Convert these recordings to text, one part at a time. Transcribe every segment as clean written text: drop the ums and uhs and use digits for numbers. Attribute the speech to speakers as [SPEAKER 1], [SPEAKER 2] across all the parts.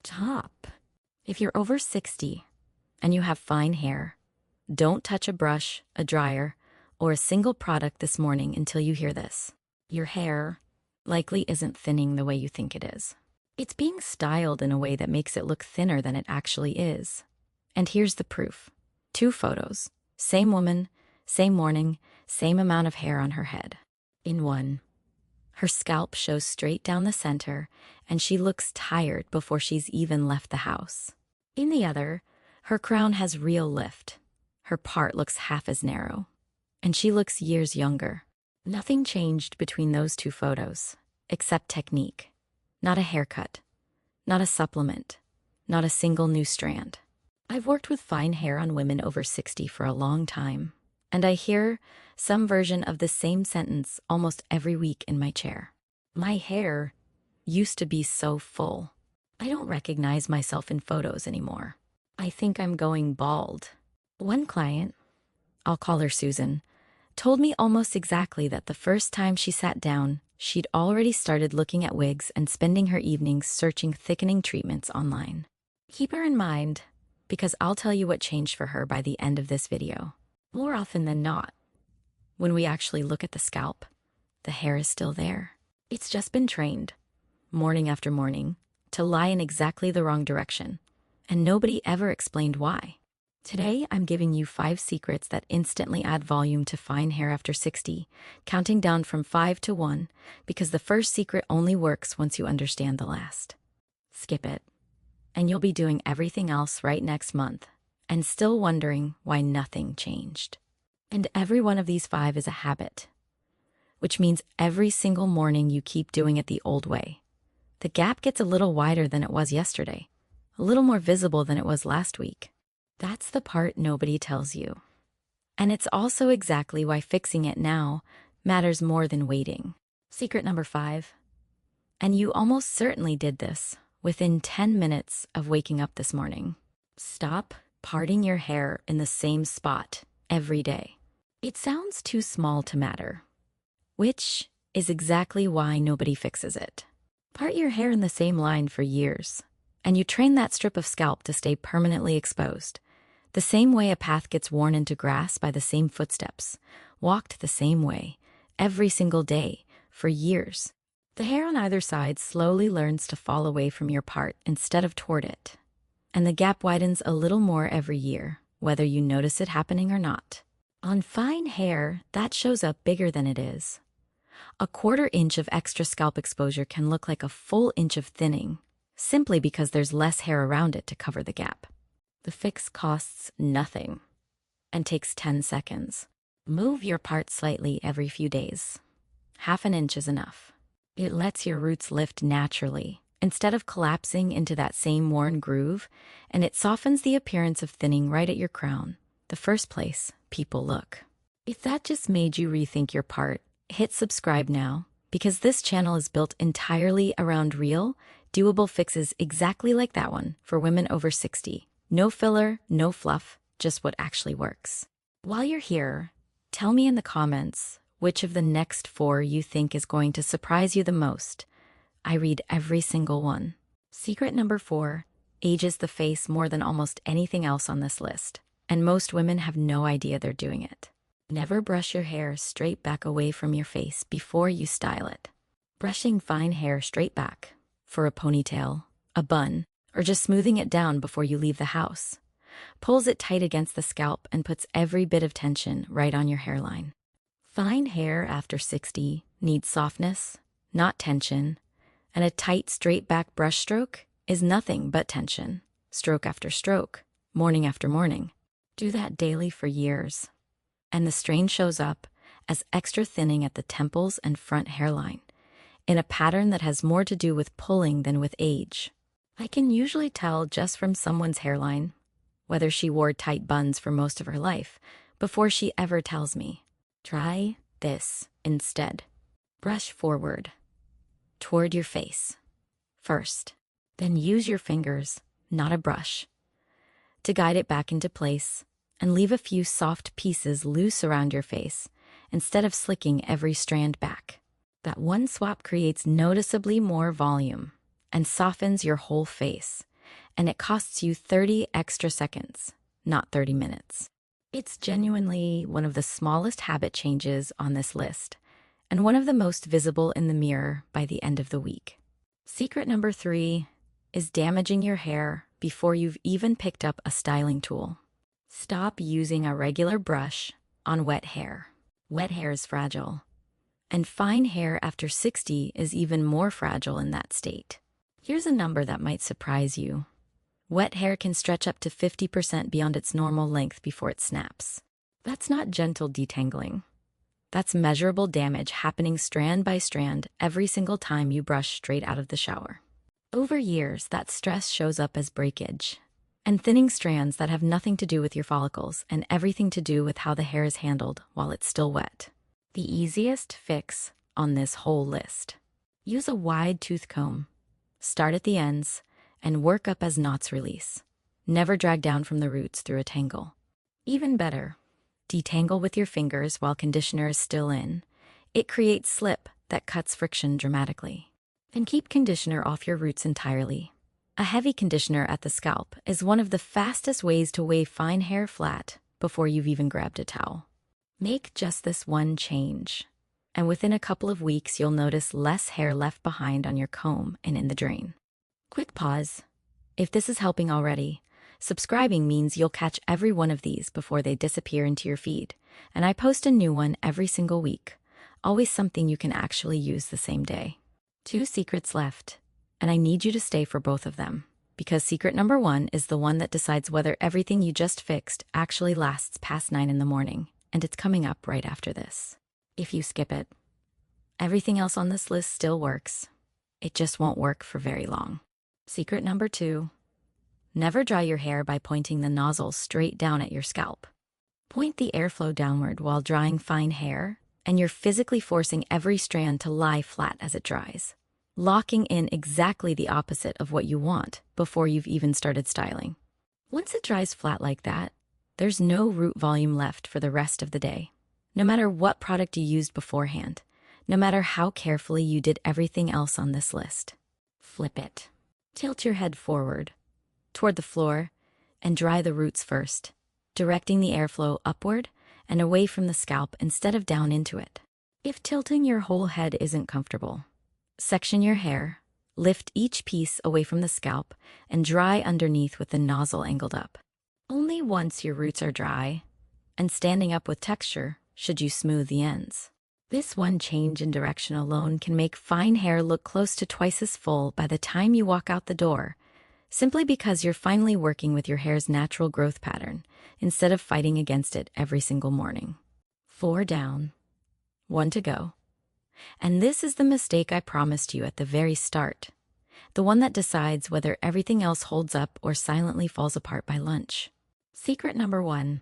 [SPEAKER 1] Top. If you're over 60 and you have fine hair, don't touch a brush, a dryer, or a single product this morning until you hear this. Your hair likely isn't thinning the way you think it is. It's being styled in a way that makes it look thinner than it actually is. And here's the proof. 2 photos. Same woman, same morning, same amount of hair on her head. In one, her scalp shows straight down the center, and she looks tired before she's even left the house. In the other, her crown has real lift. Her part looks half as narrow, and she looks years younger. Nothing changed between those 2 photos, except technique. Not a haircut, not a supplement, not a single new strand. I've worked with fine hair on women over 60 for a long time, and I hear some version of the same sentence almost every week in my chair. My hair used to be so full. I don't recognize myself in photos anymore. I think I'm going bald. One client, I'll call her Susan, told me almost exactly that the first time she sat down, she'd already started looking at wigs and spending her evenings searching thickening treatments online. Keep her in mind, because I'll tell you what changed for her by the end of this video. More often than not, when we actually look at the scalp, the hair is still there. It's just been trained, morning after morning, to lie in exactly the wrong direction, and nobody ever explained why. Today, I'm giving you 5 secrets that instantly add volume to fine hair after 60, counting down from 5 to 1, because the first secret only works once you understand the last. Skip it, and you'll be doing everything else right next month, and still wondering why nothing changed. And every one of these 5 is a habit, which means every single morning you keep doing it the old way. The gap gets a little wider than it was yesterday, a little more visible than it was last week. That's the part nobody tells you. And it's also exactly why fixing it now matters more than waiting. Secret number 5. And you almost certainly did this within 10 minutes of waking up this morning. Stop parting your hair in the same spot every day. It sounds too small to matter, which is exactly why nobody fixes it. Part your hair in the same line for years, and you train that strip of scalp to stay permanently exposed. The same way a path gets worn into grass by the same footsteps, walked the same way, every single day, for years. The hair on either side slowly learns to fall away from your part instead of toward it. And the gap widens a little more every year, whether you notice it happening or not. On fine hair, that shows up bigger than it is. A 1/4 inch of extra scalp exposure can look like a full inch of thinning, simply because there's less hair around it to cover the gap. The fix costs nothing and takes 10 seconds. Move your part slightly every few days. 1/2 inch is enough. It lets your roots lift naturally, instead of collapsing into that same worn groove, and it softens the appearance of thinning right at your crown, the first place people look. If that just made you rethink your part, hit subscribe now, because this channel is built entirely around real, doable fixes exactly like that one for women over 60. No filler, no fluff, just what actually works. While you're here, tell me in the comments which of the next 4 you think is going to surprise you the most. I read every single one. Secret number 4 ages the face more than almost anything else on this list, and most women have no idea they're doing it. Never brush your hair straight back away from your face before you style it. Brushing fine hair straight back, for a ponytail, a bun, or just smoothing it down before you leave the house, pulls it tight against the scalp and puts every bit of tension right on your hairline. Fine hair after 60 needs softness, not tension, and a tight straight back brush stroke is nothing but tension, stroke after stroke, morning after morning. Do that daily for years, and the strain shows up as extra thinning at the temples and front hairline, in a pattern that has more to do with pulling than with age. I can usually tell just from someone's hairline, whether she wore tight buns for most of her life, before she ever tells me. Try this instead. Brush forward, toward your face, first. Then use your fingers, not a brush, to guide it back into place, and leave a few soft pieces loose around your face, instead of slicking every strand back. That one swap creates noticeably more volume and softens your whole face, and it costs you 30 extra seconds, not 30 minutes. It's genuinely one of the smallest habit changes on this list, and one of the most visible in the mirror by the end of the week. Secret number 3 is damaging your hair before you've even picked up a styling tool. Stop using a regular brush on wet hair. Wet hair is fragile, and fine hair after 60 is even more fragile in that state. Here's a number that might surprise you. Wet hair can stretch up to 50% beyond its normal length before it snaps. That's not gentle detangling. That's measurable damage happening strand by strand every single time you brush straight out of the shower. Over years, that stress shows up as breakage and thinning strands that have nothing to do with your follicles and everything to do with how the hair is handled while it's still wet. The easiest fix on this whole list: use a wide tooth comb. Start at the ends and work up as knots release. Never drag down from the roots through a tangle. Even better, detangle with your fingers while conditioner is still in. It creates slip that cuts friction dramatically. And keep conditioner off your roots entirely. A heavy conditioner at the scalp is one of the fastest ways to wave fine hair flat before you've even grabbed a towel. Make just this one change, and within a couple of weeks you'll notice less hair left behind on your comb and in the drain. Quick pause. If this is helping already, subscribing means you'll catch every one of these before they disappear into your feed, and I post a new one every single week, always something you can actually use the same day. 2 secrets left, and I need you to stay for both of them, because secret number 1 is the one that decides whether everything you just fixed actually lasts past 9 in the morning, and it's coming up right after this. If you skip it, everything else on this list still works. It just won't work for very long. Secret number 2. Never dry your hair by pointing the nozzle straight down at your scalp. Point the airflow downward while drying fine hair, and you're physically forcing every strand to lie flat as it dries, locking in exactly the opposite of what you want before you've even started styling. Once it dries flat like that, there's no root volume left for the rest of the day. No matter what product you used beforehand, no matter how carefully you did everything else on this list. Flip it. Tilt your head forward, toward the floor, and dry the roots first, directing the airflow upward and away from the scalp instead of down into it. If tilting your whole head isn't comfortable, section your hair, lift each piece away from the scalp, and dry underneath with the nozzle angled up. Only once your roots are dry and standing up with texture should you smooth the ends. This one change in direction alone can make fine hair look close to twice as full by the time you walk out the door, simply because you're finally working with your hair's natural growth pattern instead of fighting against it every single morning. 4 down, 1 to go. And this is the mistake I promised you at the very start, the one that decides whether everything else holds up or silently falls apart by lunch. Secret number 1.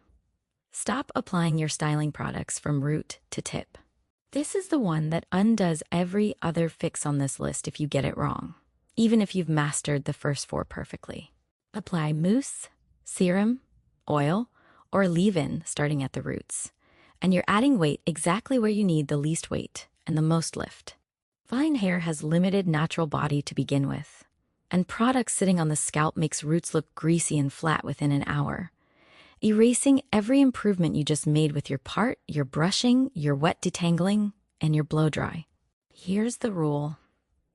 [SPEAKER 1] Stop applying your styling products from root to tip. This is the one that undoes every other fix on this list if you get it wrong, even if you've mastered the first 4 perfectly. Apply mousse, serum, oil, or leave-in starting at the roots, and you're adding weight exactly where you need the least weight and the most lift. Fine hair has limited natural body to begin with, and products sitting on the scalp makes roots look greasy and flat within an hour, erasing every improvement you just made with your part, your brushing, your wet detangling, and your blow dry. Here's the rule,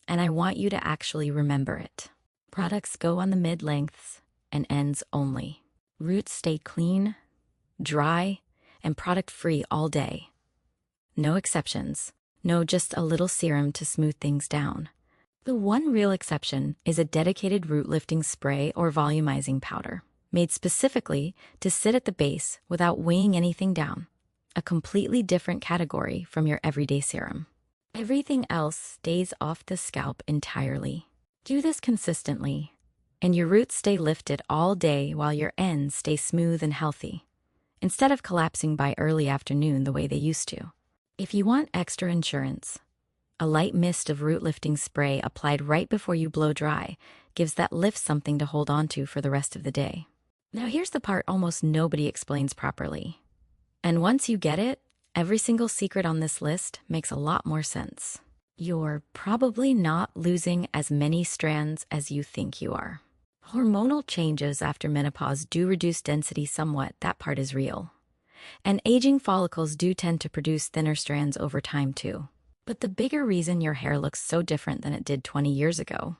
[SPEAKER 1] and I want you to actually remember it. Products go on the mid-lengths and ends only. Roots stay clean, dry, and product-free all day. No exceptions. No, just a little serum to smooth things down. The one real exception is a dedicated root lifting spray or volumizing powder, made specifically to sit at the base without weighing anything down, a completely different category from your everyday serum. Everything else stays off the scalp entirely. Do this consistently, and your roots stay lifted all day while your ends stay smooth and healthy, instead of collapsing by early afternoon the way they used to. If you want extra insurance, a light mist of root lifting spray applied right before you blow dry gives that lift something to hold on to for the rest of the day. Now here's the part almost nobody explains properly. And once you get it, every single secret on this list makes a lot more sense. You're probably not losing as many strands as you think you are. Hormonal changes after menopause do reduce density somewhat, that part is real. And aging follicles do tend to produce thinner strands over time too. But the bigger reason your hair looks so different than it did 20 years ago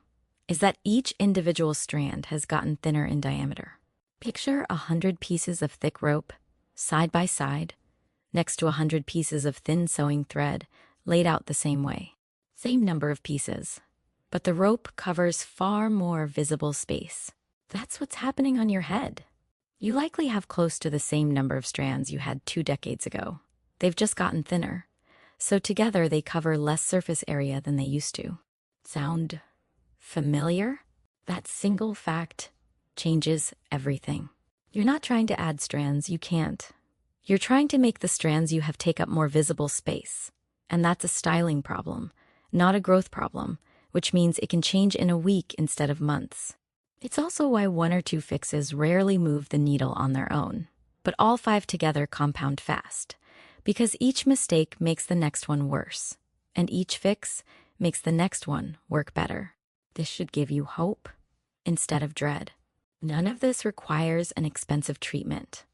[SPEAKER 1] is that each individual strand has gotten thinner in diameter. Picture 100 pieces of thick rope, side by side, next to 100 pieces of thin sewing thread, laid out the same way. Same number of pieces, but the rope covers far more visible space. That's what's happening on your head. You likely have close to the same number of strands you had 2 decades ago. They've just gotten thinner, so together they cover less surface area than they used to. Sound familiar? That single fact changes everything. You're not trying to add strands, you can't. You're trying to make the strands you have take up more visible space. And that's a styling problem, not a growth problem, which means it can change in a week instead of months. It's also why 1 or 2 fixes rarely move the needle on their own, but all 5 together compound fast, because each mistake makes the next one worse, and each fix makes the next one work better. This should give you hope instead of dread. None of this requires an expensive treatment,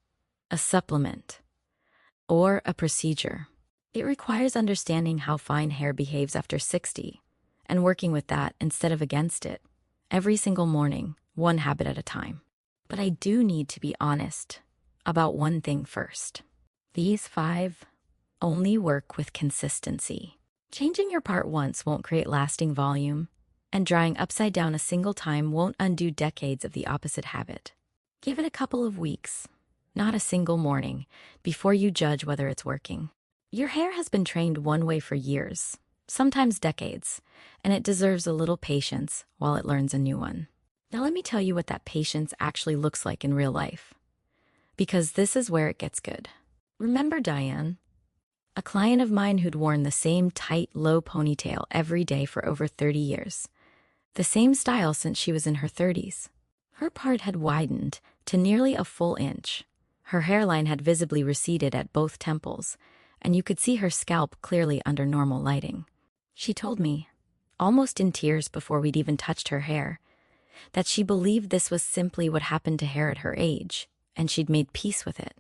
[SPEAKER 1] a supplement, or a procedure. It requires understanding how fine hair behaves after 60, and working with that instead of against it, every single morning, 1 habit at a time. But I do need to be honest about one thing first. These 5 only work with consistency. Changing your part once won't create lasting volume, and drying upside down a single time won't undo decades of the opposite habit. Give it a couple of weeks, not a single morning, before you judge whether it's working. Your hair has been trained one way for years, sometimes decades, and it deserves a little patience while it learns a new one. Now let me tell you what that patience actually looks like in real life, because this is where it gets good. Remember Diane? A client of mine who'd worn the same tight, low ponytail every day for over 30 years. The same style since she was in her 30s. Her part had widened to nearly a full inch. Her hairline had visibly receded at both temples, and you could see her scalp clearly under normal lighting. She told me, almost in tears before we'd even touched her hair, that she believed this was simply what happened to hair at her age, and she'd made peace with it.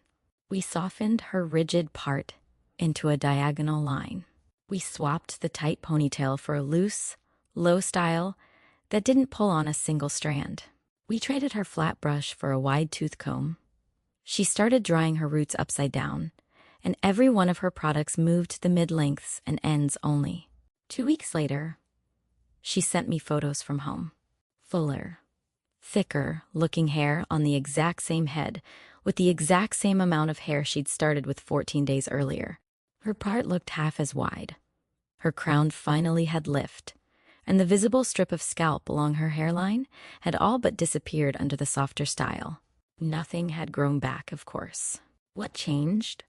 [SPEAKER 1] We softened her rigid part into a diagonal line. We swapped the tight ponytail for a loose, low style that didn't pull on a single strand. We traded her flat brush for a wide tooth comb. She started drying her roots upside down, and every one of her products moved to the mid-lengths and ends only. 2 weeks later, she sent me photos from home. Fuller, thicker looking hair on the exact same head, with the exact same amount of hair she'd started with 14 days earlier. Her part looked half as wide. Her crown finally had lift, and the visible strip of scalp along her hairline had all but disappeared under the softer style. Nothing had grown back, of course. What changed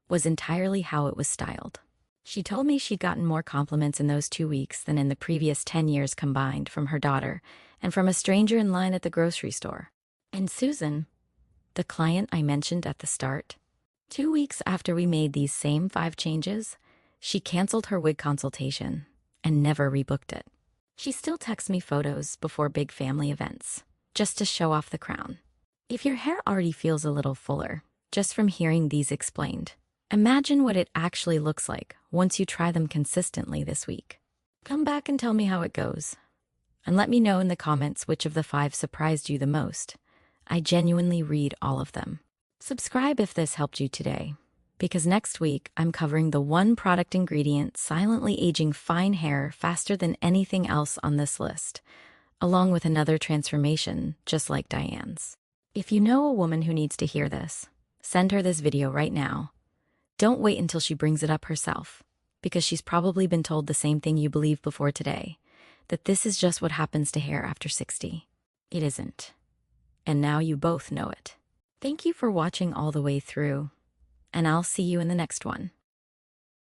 [SPEAKER 1] was entirely how it was styled. She told me she'd gotten more compliments in those 2 weeks than in the previous 10 years combined from her daughter and from a stranger in line at the grocery store. And Susan, the client I mentioned at the start, 2 weeks after we made these same 5 changes, she canceled her wig consultation and never rebooked it. She still texts me photos before big family events, just to show off the crown. If your hair already feels a little fuller, just from hearing these explained, imagine what it actually looks like once you try them consistently this week. Come back and tell me how it goes. And let me know in the comments which of the 5 surprised you the most. I genuinely read all of them. Subscribe if this helped you today, because next week I'm covering the 1 product ingredient silently aging fine hair faster than anything else on this list, along with another transformation just like Diane's. If you know a woman who needs to hear this, send her this video right now. Don't wait until she brings it up herself, because she's probably been told the same thing you believed before today, that this is just what happens to hair after 60. It isn't. And now you both know it. Thank you for watching all the way through, and I'll see you in the next one.